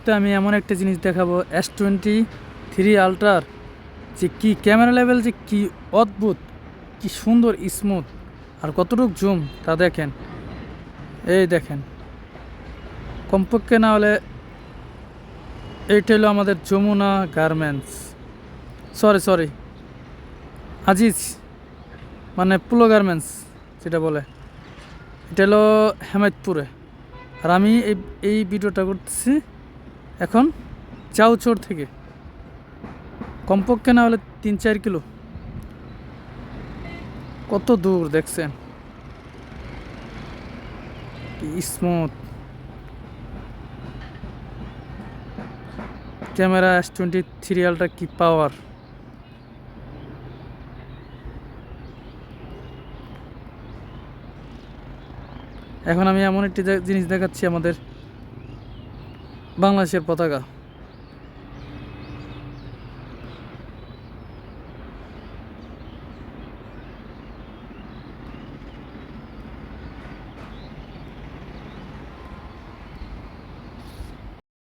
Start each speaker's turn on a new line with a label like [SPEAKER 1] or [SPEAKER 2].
[SPEAKER 1] মুহূর্তে আমি এমন একটা জিনিস দেখাবো, S23 আলট্রার যে কি ক্যামেরা লেভেল, যে কি অদ্ভুত, কি সুন্দর স্মুথ, আর কতটুক জুম তা দেখেন। এই দেখেন, কমপক্ষে না হলে এইটা হলো আমাদের যমুনা গার্মেন্টস, সরি আজিজ, মানে পুলো গার্মেন্টস যেটা বলে, এটা হলো হেমায়তপুরে। আর আমি এই ভিডিওটা করতেছি এখন চাউচর থেকে, কমপক্ষে না হলে 3-4 কিলো। কত দূর দেখছেন, কি স্মুথ ক্যামেরা। S23 আলট্রা কি পাওয়ার। এখন আমি এমন একটি জিনিস দেখাচ্ছি, আমাদের বাংলাদেশের পতাকা।